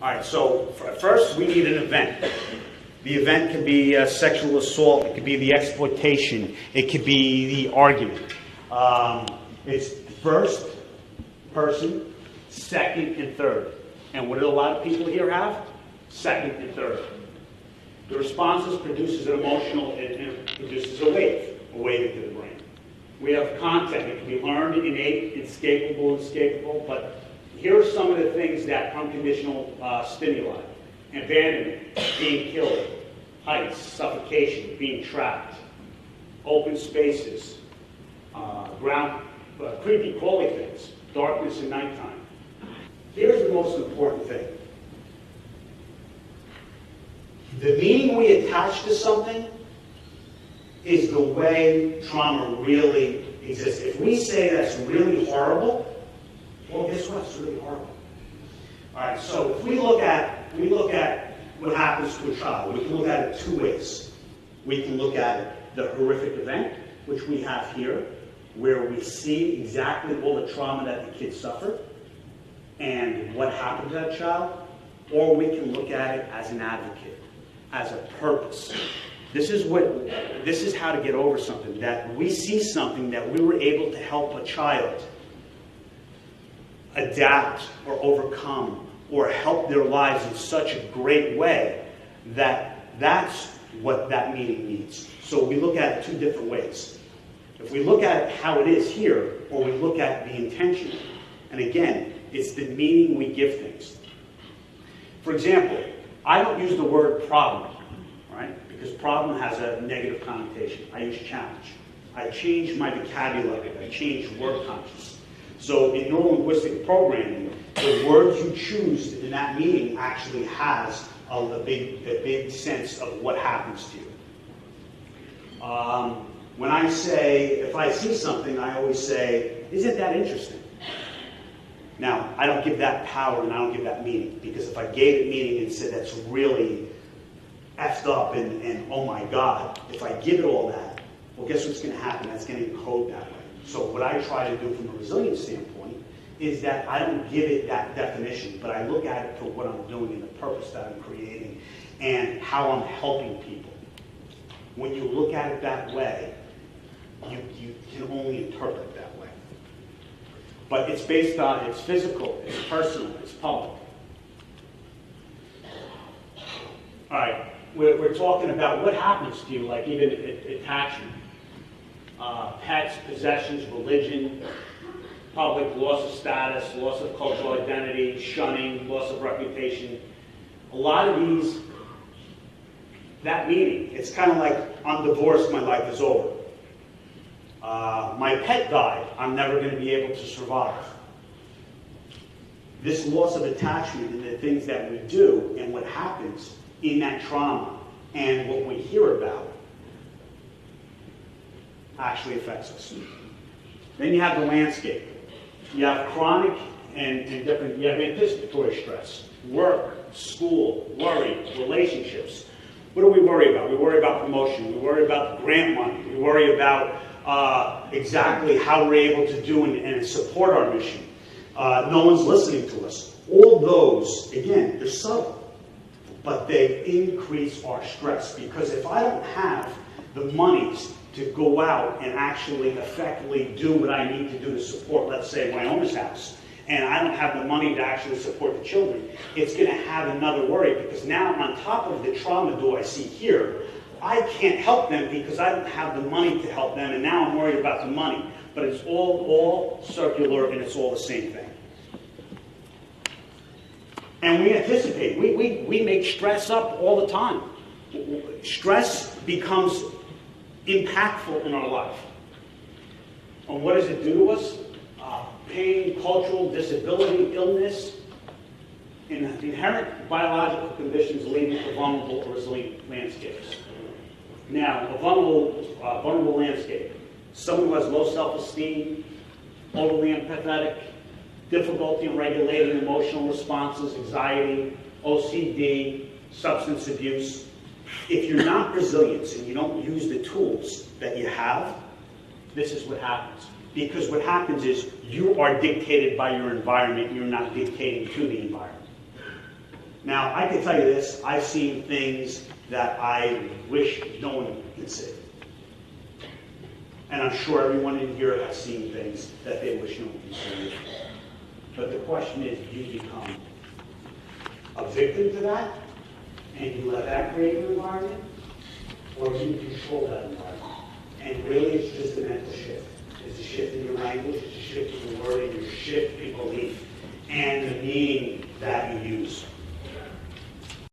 All right, so first we need an event. The event could be sexual assault, it could be the exploitation, it could be the argument. It's first person, second, and third. And what do a lot of people here have? Second and third. The responses produces an emotional, it produces a wave into the brain. We have content. It can be learned, innate, escapable, but here are some of the things that unconditional stimuli. Abandonment, being killed, heights, suffocation, being trapped, open spaces, creepy, crawly things, darkness and nighttime. Here's the most important thing. The meaning we attach to something is the way trauma really exists. If we say that's really horrible, well, guess what? It's really horrible. All right, so if we look at what happens to a child, we can look at it two ways. We can look at the horrific event, which we have here, where we see exactly all the trauma that the kid suffered and what happened to that child, or we can look at it as an advocate, as a purpose. This is how to get over something, that we see something that we were able to help a child adapt or overcome or help their lives in such a great way that that's what that meaning means. So we look at it two different ways. If we look at it how it is here, or we look at the intention, and again, it's the meaning we give things. For example, I don't use the word problem, right? Because problem has a negative connotation. I use challenge. I change my vocabulary. I change word conscious. So in neurolinguistic programming, the words you choose in that meaning actually has a big sense of what happens to you. When I say, if I see something, I always say, isn't that interesting? Now, I don't give that power and I don't give that meaning, because if I gave it meaning and said that's really effed up and oh my God, if I give it all that, well, guess what's going to happen? That's going to encode that way. So what I try to do from a resilience standpoint is that I don't give it that definition, but I look at it to what I'm doing and the purpose that I'm creating and how I'm helping people. When you look at it that way, you can only interpret it that way. But it's based on, it's physical, it's personal, it's public. All right, we're talking about what happens to you, like even attachment. Pets, possessions, religion, public, loss of status, loss of cultural identity, shunning, loss of reputation. A lot of these, that meaning, it's kind of like, I'm divorced, my life is over. My pet died, I'm never going to be able to survive. This loss of attachment and the things that we do and what happens in that trauma and what we hear about actually affects us. Then you have the landscape. You have chronic and different, you have anticipatory stress, work, school, worry, relationships. What do we worry about? We worry about promotion. We worry about grant money. We worry about exactly how we're able to do and support our mission. No one's listening to us. All those, again, they're subtle, but they increase our stress, because if I don't have the monies to go out and actually effectively do what I need to do to support, let's say, my owner's house, and I don't have the money to actually support the children, it's going to have another worry, because now on top of the trauma I see here, I can't help them because I don't have the money to help them, and now I'm worried about the money. But it's all circular, and it's all the same thing. And we anticipate. We make stress up all the time. Stress becomes impactful in our life. And what does it do to us? Pain, cultural disability, illness, inherent biological conditions leading to vulnerable or resilient landscapes. Now, a vulnerable landscape. Someone who has low self-esteem, overly empathetic, difficulty in regulating emotional responses, anxiety, OCD, substance abuse. If you're not resilient and you don't use the tools that you have, this is what happens. Because what happens is you are dictated by your environment, you're not dictating to the environment. Now, I can tell you this, I've seen things that I wish no one could see. And I'm sure everyone in here has seen things that they wish no one could see. But the question is, do you become a victim to that, and you let that create your environment, or do you control that environment? And really, it's just a mental shift. It's a shift in your language, it's a shift in your wording, it's a shift in belief, and the meaning that you use.